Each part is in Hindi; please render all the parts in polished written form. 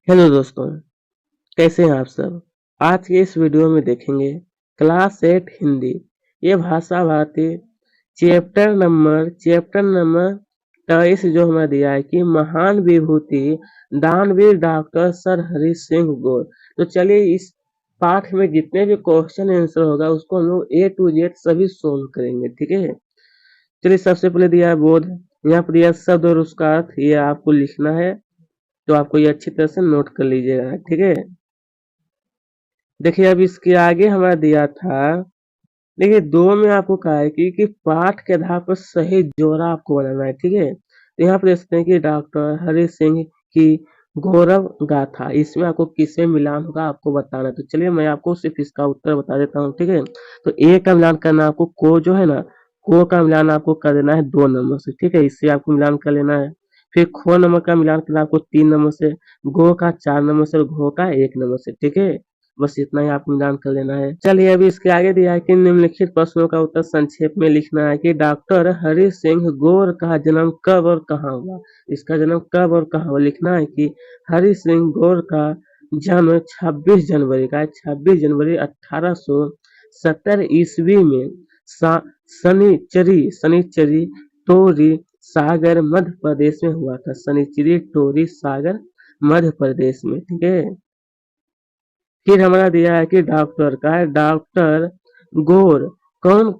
हेलो दोस्तों, कैसे हैं आप सब? आज के इस वीडियो में देखेंगे क्लास 8 हिंदी। ये भाषा भारती चैप्टर नंबर 23 जो हमें दिया है कि महान विभूति दानवीर डॉक्टर सर हरि सिंह गौर। तो चलिए इस पाठ में जितने भी क्वेश्चन आंसर होगा उसको हम लोग ए टू जेड सभी सोल्व करेंगे, ठीक है। चलिए सबसे पहले दिया है बोध। यहाँ पर दिया शब्द और उसका अर्थ, ये आपको लिखना है। तो आपको ये अच्छी तरह से नोट कर लीजिएगा, ठीक है। देखिए अब इसके आगे हमारा दिया था। देखिए दो में आपको कहा है कि पाठ के आधार पर सही जोड़ा आपको बनाना है, ठीक है। तो यहाँ पर देखते हैं कि डॉक्टर हरि सिंह की गौरव गाथा, इसमें आपको किसमें मिलान होगा आपको बताना है। तो चलिए मैं आपको सिर्फ इसका उत्तर बता देता हूँ, ठीक है। तो ए का मिलान करना आपको को जो है ना, को का मिलान आपको कर देना है 2 नंबर से, ठीक है। इससे आपको मिलान कर लेना है। फिर खो नंबर का मिलान करना आपको 3 नंबर से, गो का 4 नंबर से और घो का 1 नंबर से, ठीक है। बस इतना ही आपको मिलान कर लेना है। चलिए अभी इसके आगे दिया है कि निम्नलिखित प्रश्नों का उत्तर संक्षेप में लिखना है कि डॉक्टर हरि सिंह गौर का जन्म कब और कहाँ हुआ। इसका जन्म कब और कहाँ हुआ लिखना है कि हरि सिंह गौर का जन्म 26 जनवरी का है, 26 जनवरी 1870 ईस्वी में शनिचरी टोरी सागर मध्य प्रदेश में हुआ था। शनिचरी टोरी सागर मध्य प्रदेश में, ठीक है। फिर हमारा दिया है कि डॉक्टर का है, डॉक्टर गौर कौन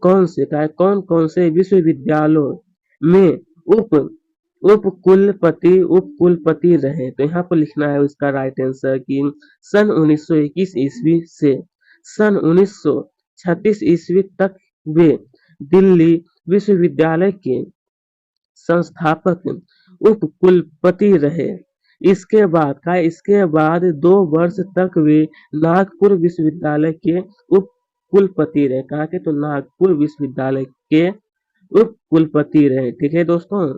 कौन से विश्वविद्यालयों में उप उप कुलपति रहे। तो यहाँ पर लिखना है उसका राइट आंसर कि सन 1921 ईस्वी से सन 1936 ईस्वी तक वे दिल्ली विश्वविद्यालय के संस्थापक उप कुलपति रहे। इसके बाद 2 वर्ष तक वे नागपुर विश्वविद्यालय के उप कुलपति रहे। कहा के तो नागपुर विश्वविद्यालय के उप कुलपति रहे, ठीक है दोस्तों।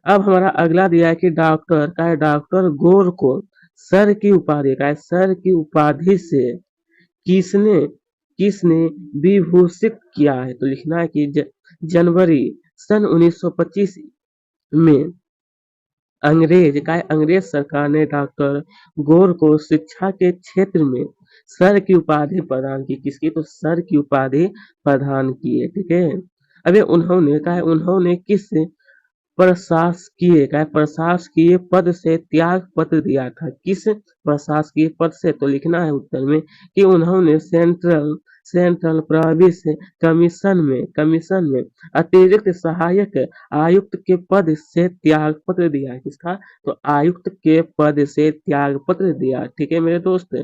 अब हमारा अगला दिया है कि डॉक्टर गौर को सर की उपाधि सर की उपाधि से किसने किसने विभूषित किया है। तो लिखना है कि जनवरी सन 1925 में अंग्रेज सरकार ने डॉक्टर गौर को शिक्षा के क्षेत्र में सर की उपाधि प्रदान की। किसकी? तो सर की उपाधि प्रदान की है, ठीक है। अबे उन्होंने किस प्रशासकीय पद से त्याग पत्र दिया था। किस प्रशासकीय पद से? तो लिखना है उत्तर में कि उन्होंने सेंट्रल प्रोविंस कमीशन में अतिरिक्त सहायक आयुक्त के पद से त्याग पत्र दिया। किसका? तो आयुक्त के पद से त्याग पत्र दिया, ठीक है मेरे दोस्त।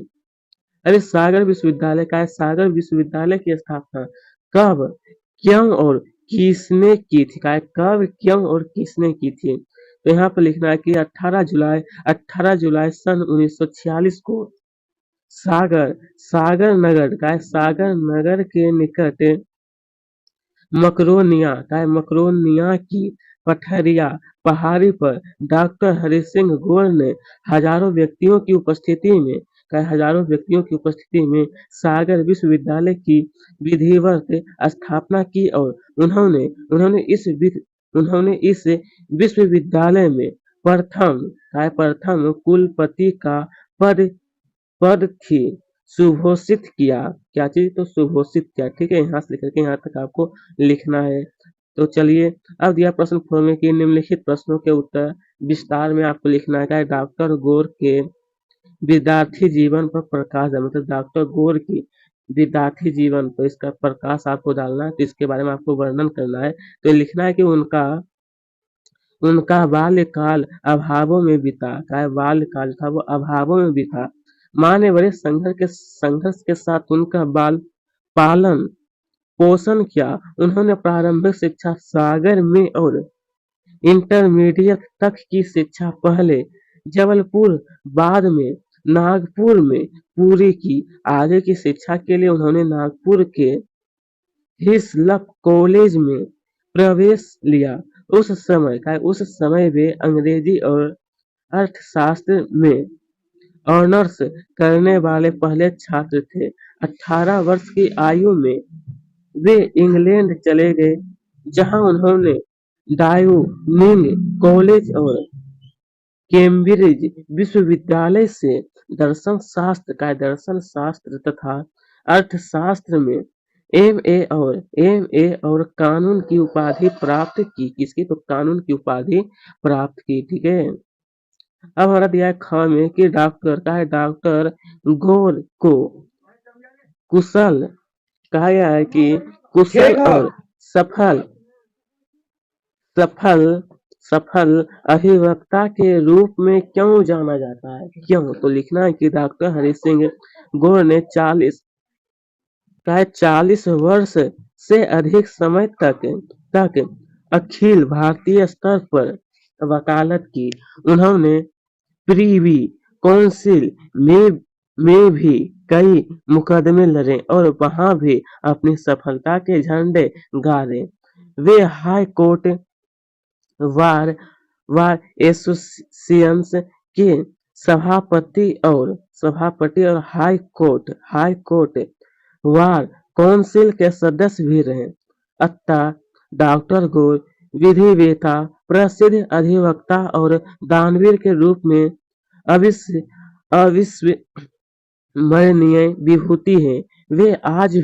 अरे सागर विश्वविद्यालय की स्थापना कब, क्यों और किसने की थी। कब, क्यों और किसने की थी। तो यहाँ पर लिखना है कि 18 जुलाई सन 1946 को सागर नगर के निकट मकरोनिया की पठरिया पहाड़ी पर डॉक्टर हरि सिंह गौर ने हजारों व्यक्तियों की उपस्थिति में सागर विश्वविद्यालय की विधिवत स्थापना की और उन्होंने उन्होंने इस विश्वविद्यालय में प्रथम कुलपति का पद पद थी सुघोषित किया। क्या चीज? तो सुघोषित किया, ठीक है। यहाँ से लेकर के यहाँ तक आपको लिखना है। तो चलिए अब दिया प्रश्न 4 में कि निम्नलिखित प्रश्नों के उत्तर विस्तार में आपको लिखना है। डॉक्टर गौर के विद्यार्थी जीवन पर प्रकाश डालना, मतलब डॉक्टर गौर की विद्यार्थी जीवन पर इसका प्रकाश आपको डालना है। तो इसके बारे में आपको वर्णन करना है। तो लिखना है कि उनका बाल्यकाल अभावों में बीता। बाल्यकाल था वो अभावों में बीता। माँ ने बड़े संघर्ष के साथ उनका बाल पालन पोषण किया। उन्होंने प्रारंभिक शिक्षा सागर में और इंटरमीडिएट तक की शिक्षा पहले जबलपुर बाद में नागपुर में पूरी की। आगे की शिक्षा के लिए उन्होंने नागपुर के हिस्लप कॉलेज में प्रवेश लिया। उस समय वे अंग्रेजी और अर्थशास्त्र में ऑनर्स करने वाले पहले छात्र थे। 18 वर्ष की आयु में वे इंग्लैंड चले गए, जहां उन्होंने डायोनिंग कॉलेज और कैम्ब्रिज विश्वविद्यालय से दर्शन शास्त्र तथा अर्थशास्त्र में एमए और कानून की उपाधि प्राप्त की। किसकी? तो कानून की उपाधि प्राप्त की। ठीक है। अब हमारा दिया है ख में कि डॉक्टर का है डॉक्टर गोर को कुशल कहा गया है कि कुशल और सफल सफल सफल अभिवक्ता के रूप में क्यों जाना जाता है? क्यों? तो लिखना है कि डॉक्टर हरि सिंह गौर ने 40 वर्ष से अधिक समय तक अखिल भारतीय स्तर पर वकालत की। उन्होंने प्रीवी काउंसिल में भी कई मुकदमे लड़े और वहां भी अपनी सफलता के झंडे गाड़े। वे हाई कोर्ट वार वार एसोसिएशंस के सभापति और हाई कोर्ट वार काउंसिल के सदस्य भी रहे। अतः डॉक्टर गोर विधिवेत्ता, प्रसिद्ध अधिवक्ता और दानवीर के रूप में अविस्मरणीय विभूति है। वे आज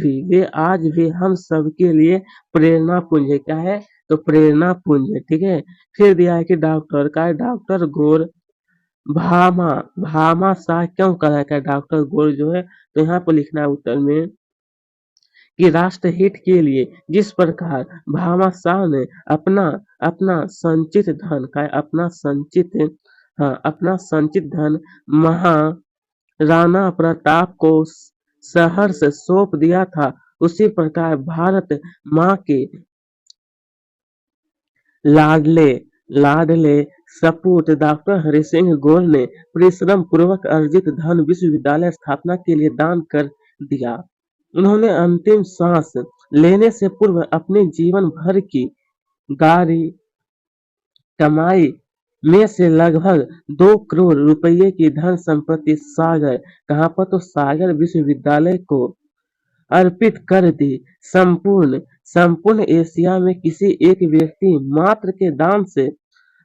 भी हम सबके लिए प्रेरणा पुंज है। क्या है? तो प्रेरणा पुंज है। ठीक है। फिर दिया है कि डॉक्टर का है डॉक्टर गोर भामा शाह क्यों कहलाता है? डॉक्टर गोर जो है, तो यहाँ पर लिखना है उत्तर में कि राष्ट्रहित के लिए जिस प्रकार भामाशाह ने अपना अपना संचित धन का अपना संचित धन महाराणा प्रताप को शहर से सौंप दिया था, उसी प्रकार भारत माँ के लाडले सपूत डॉक्टर हरि सिंह गौर ने परिश्रम पूर्वक अर्जित धन विश्वविद्यालय स्थापना के लिए दान कर दिया। उन्होंने अंतिम सांस लेने से पूर्व अपने जीवन भर की गारी कमाई में से लगभग 2 करोड़ रुपए की धन संपत्ति सागर विश्वविद्यालय को अर्पित कर दी। संपूर्ण एशिया में किसी एक व्यक्ति मात्र के दान से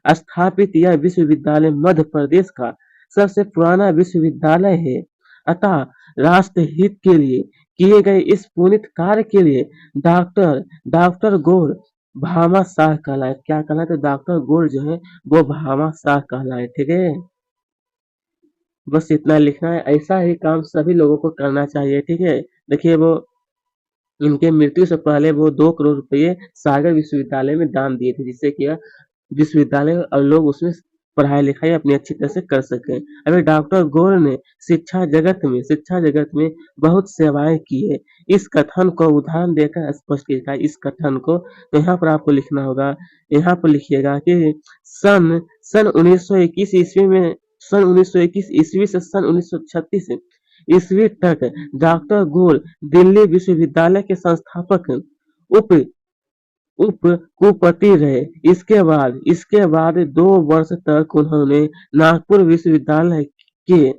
स्थापित यह विश्वविद्यालय मध्य प्रदेश का सबसे पुराना विश्वविद्यालय है। अतः राष्ट्रहित के लिए किए गए इस पुनीत कार्य के लिए डॉक्टर गौर भामाशाह कहलाए। क्या कहलाए? तो डॉक्टर गौर जो है वो भामाशाह कहलाए। ठीक है। बस इतना लिखना है। ऐसा ही काम सभी लोगों को करना चाहिए। ठीक है। देखिए वो इनके मृत्यु से पहले वो 2 करोड़ रुपए सागर विश्वविद्यालय में दान दिए थे, जिससे कि विश्वविद्यालय और लोग उसमें पढ़ाई लिखाई अपनी अच्छी तरह से कर सके। अभी डॉक्टर गौर ने शिक्षा जगत में बहुत सेवाएं की है। इस कथन को उदाहरण देकर स्पष्ट किया। इस कथन को तो यहाँ पर आपको लिखना होगा। यहाँ पर लिखिएगा कि सन 1921 ईस्वी से सन 1936 ईस्वी तक डॉक्टर गौर दिल्ली विश्वविद्यालय के संस्थापक उप उप कुलपति रहे। इसके बाद 2 वर्ष तक उन्होंने नागपुर विश्वविद्यालय के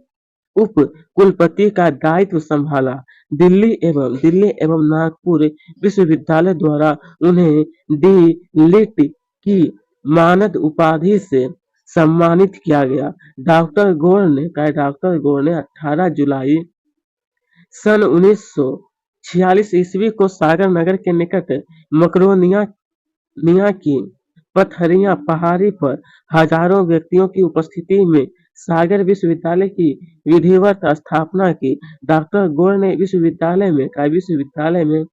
उप कुलपति का दायित्व संभाला। दिल्ली एवं नागपुर विश्वविद्यालय द्वारा उन्हें डी लिट की मानद उपाधि से सम्मानित किया गया। डॉक्टर गौर ने 18 जुलाई सन 1946 ईस्वी को सागर नगर के निकट मकरोनिया की पथरिया पहाड़ी पर हजारों व्यक्तियों की उपस्थिति में सागर विश्वविद्यालय की विधिवत स्थापना की। डॉक्टर गौर ने विश्वविद्यालय में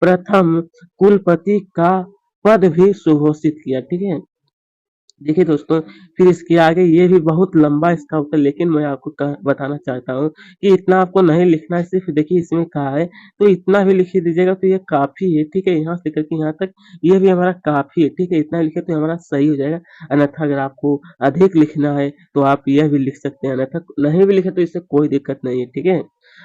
प्रथम कुलपति का पद भी सुघोषित किया। ठीक है। देखिए दोस्तों, फिर इसके आगे ये भी बहुत लंबा इसका उत्तर, लेकिन मैं आपको बताना चाहता हूँ कि इतना आपको नहीं लिखना है। सिर्फ देखिए इसमें कहा है तो इतना भी लिख दीजिएगा तो ये काफी है। ठीक है। यहाँ से करके यहाँ तक ये भी हमारा काफी है। ठीक है। इतना लिखे तो हमारा सही हो जाएगा। अन्यथा अगर आपको अधिक लिखना है तो आप यह भी लिख सकते हैं, अन्यथा नहीं भी लिखे तो इससे कोई दिक्कत नहीं है। ठीक है।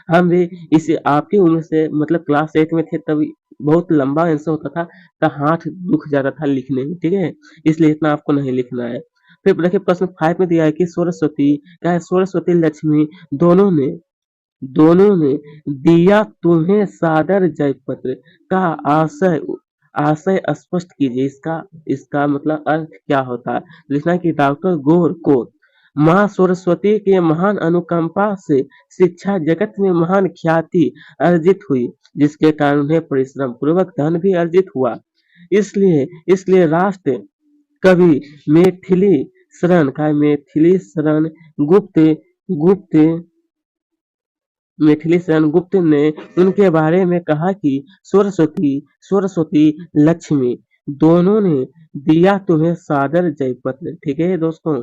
हम भी इसे आपकी उम्र से मतलब क्लास 8 में थे तब बहुत लंबा आंसर होता था, तो हाथ दुख जाता था लिखने में। ठीक है। इसलिए इतना आपको नहीं लिखना है। फिर देखिए प्रश्न 5 में दिया है कि सरस्वती लक्ष्मी दोनों ने दिया तुम्हें सादर जयपत्र का आशय स्पष्ट कीजिए। इसका मतलब अर्थ क्या होता है? लिखना है कि डॉक्टर गौर को माँ सरस्वती के महान अनुकंपा से शिक्षा जगत में महान ख्याति अर्जित हुई, जिसके कारण उन्हें परिश्रम पूर्वक धन भी अर्जित हुआ। इसलिए इसलिए राष्ट्र कवि मैथिली शरण का मैथिली शरण गुप्त गुप्त मैथिली शरण गुप्त ने उनके बारे में कहा कि सरस्वती सरस्वती लक्ष्मी दोनों ने दिया तुम्हें सादर जयपत्र। ठीक है दोस्तों,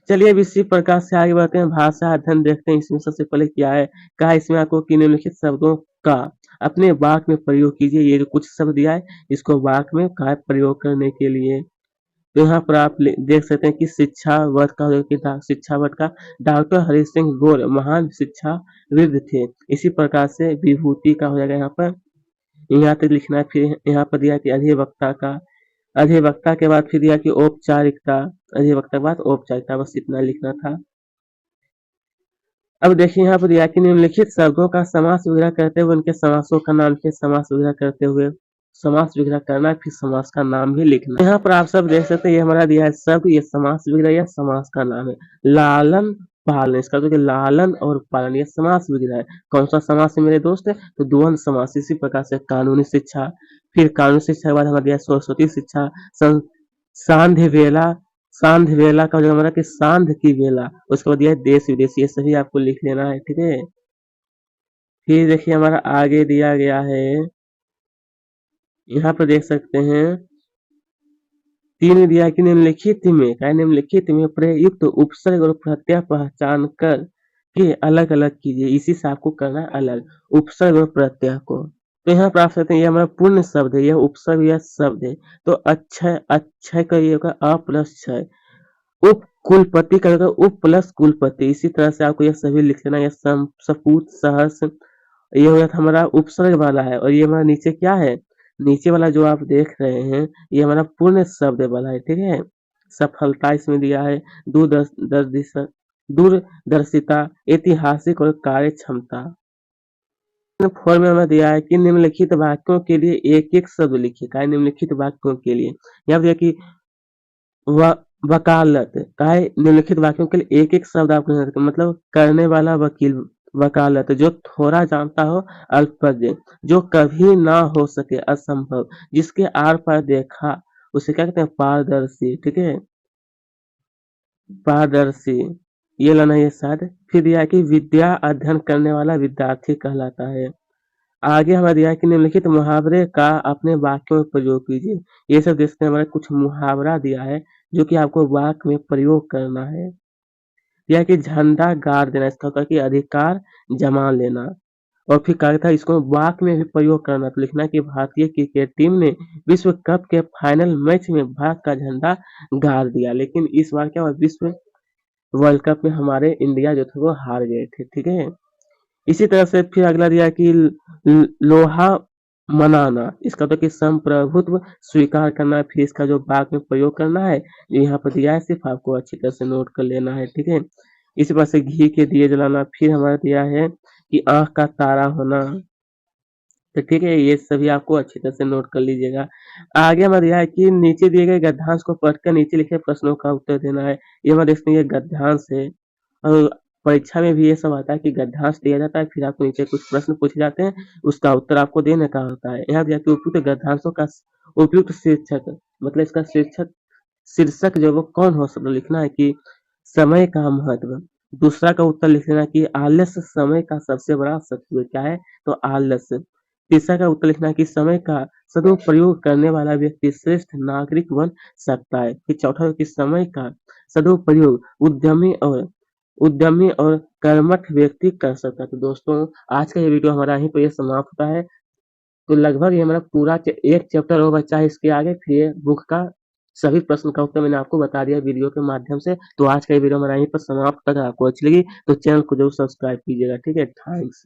चलिए अब इसी प्रकार से आगे बढ़ते हैं, भाषा अध्ययन देखते हैं। इसमें सबसे पहले क्या है, कहा इसमें आपको कि निम्नलिखित शब्दों का अपने वाक्य में प्रयोग कीजिए। ये जो कुछ शब्द दिया है इसको वाक्य में कहा प्रयोग करने के लिए। तो यहाँ पर आप देख सकते हैं कि शिक्षावत का शिक्षावत का डॉक्टर हरि सिंह गौर महान शिक्षाविद थे। इसी प्रकार से विभूति का हो जाएगा यहाँ तक लिखना है। फिर यहाँ पर दिया कि अधिवक्ता का, अधिवक्ता के बाद फिर दिया कि औपचारिकता, अधिवक्ता के बाद औपचारिकता, बस इतना लिखना था। अब देखिए यहाँ पर दिया कि निम्नलिखित शब्दों का समास विग्रह करते हुए उनके समासों का नाम, फिर समास विग्रह करते हुए समास विग्रह करना, फिर समास का नाम भी लिखना। यहाँ पर आप सब देख सकते हैं ये हमारा दिया है शब्द, ये समास विग्रह या समास का नाम है। लालन पालन, इसका तो लालन और पालन ये समास विग्रह है। कौन सा समास है मेरे दोस्त? तो द्वंद्व समास। इसी प्रकार से कानूनी शिक्षा, फिर कानूनी शिक्षा के बाद हमारा दिया सरस्वती शिक्षा, सांध्य वेला, सांध्य वेला का जो हमारा कि सांध्य की वेला, उसके बाद दिया है देश विदेश, ये सभी आपको लिख लेना है। ठीक है, फिर देखिए हमारा आगे दिया गया है, यहाँ पर देख सकते हैं तीन दिया कि निम्नलिखित में प्रयुक्त उपसर्ग और प्रत्यय पहचान कर के अलग अलग कीजिए। इसी से आपको करना है अलग उपसर्ग और प्रत्यय को। तो यहाँ पर आप सकते हैं ये हमारा पूर्ण शब्द है, यह उपसर्ग या शब्द है। तो अक्षय, अक्षय का ये होगा अ प्लस क्षय, उप कुलपति का होगा उप प्लस कुलपति। इसी तरह से आपको यह सभी लिख लेना। यह सपूत सहर्ष ये हो जाता हमारा उपसर्ग वाला है, और ये हमारा नीचे क्या है, नीचे वाला जो आप देख रहे हैं ये हमारा पूर्ण शब्द वाला है। ठीक है, सफलता इसमें दिया है, दूरदर्शिता, ऐतिहासिक और कार्य क्षमता। फॉर्म में हमें दिया है कि निम्नलिखित वाक्यों के लिए एक एक शब्द लिखिए। का निम्नलिखित वाक्यों के लिए यहाँ दिया कि वकालत का निम्नलिखित वाक्यों के लिए एक एक शब्द आपको, मतलब करने वाला वकील, वकालत जो थोड़ा जानता हो अल्पज्ञ, जो कभी ना हो सके असंभव, जिसके आर पार देखा उसे क्या कहते हैं पारदर्शी। ठीक है, पारदर्शी ये लाना ये शायद। फिर दिया कि विद्या अध्ययन करने वाला विद्यार्थी कहलाता है। आगे हमें दिया कि निम्नलिखित मुहावरे का अपने वाक्यों में प्रयोग कीजिए। ये सब देखते हैं, हमारा कुछ मुहावरा दिया है जो कि आपको वाक्य में प्रयोग करना है। या कि झंडा गाड़ देना, इसका होता है कि अधिकार जमा लेना। और फिर कहा था इसको वाक्य में भी प्रयोग करना, तो लिखना कि भारतीय क्रिकेट टीम ने विश्व कप के फाइनल मैच में भारत का झंडा गाड़ दिया, लेकिन इस बार क्या हुआ, विश्व वर्ल्ड कप में हमारे इंडिया जो थे वो हार गए थे। ठीक है, इसी तरह से फिर अगला दिया कि लोहा मनाना, इसका तो कि संप्रभुत्व स्वीकार करना। फिर इसका जो वाक्य में प्रयोग करना है जो यहाँ पर दिया है सिर्फ आपको अच्छी तरह से नोट कर लेना है। ठीक है, इसी प्रकार से घी के दिए जलाना। फिर हमारा दिया है कि आंख का तारा होना। तो ठीक है, ये सभी आपको अच्छी तरह से नोट कर लीजिएगा। आगे हमारा दिया है कि नीचे दिए गए गद्यांश को पढ़कर नीचे लिखे प्रश्नों का उत्तर देना है। ये हमारे इसमें ये गद्यांश है, और परीक्षा में भी ये सब आता है कि गद्यांश दिया जाता है, फिर आपको नीचे कुछ प्रश्न पूछे जाते हैं, उसका उत्तर आपको देने का होता है। यहाँ दिया कि उपयुक्त गद्यांशों का उपयुक्त शीर्षक, मतलब इसका शीर्षक शीर्षक जो वो कौन हो सकता, लिखना है कि समय का महत्व। दूसरा का उत्तर लिख लेना कि आलस्य समय का सबसे बड़ा शत्रु क्या है, तो आलस्य। तीसरा का उत्तर लिखना है कि समय का सदुपयोग करने वाला व्यक्ति श्रेष्ठ नागरिक बन सकता है। फिर चौथा कि समय का सदुपयोग उद्यमी और कर्मठ व्यक्ति कर सकता है। तो दोस्तों आज का ये वीडियो हमारा यहीं पर समाप्त होता है। तो लगभग ये हमारा पूरा एक चैप्टर और बचा है इसके आगे, फिर ये बुक का सभी प्रश्न का उत्तर मैंने आपको बता दिया वीडियो के माध्यम से। तो आज का ये वीडियो हमारा यहीं पर समाप्त। अगर आपको अच्छी लगी तो चैनल को जरूर सब्सक्राइब कीजिएगा। ठीक है, थैंक्स।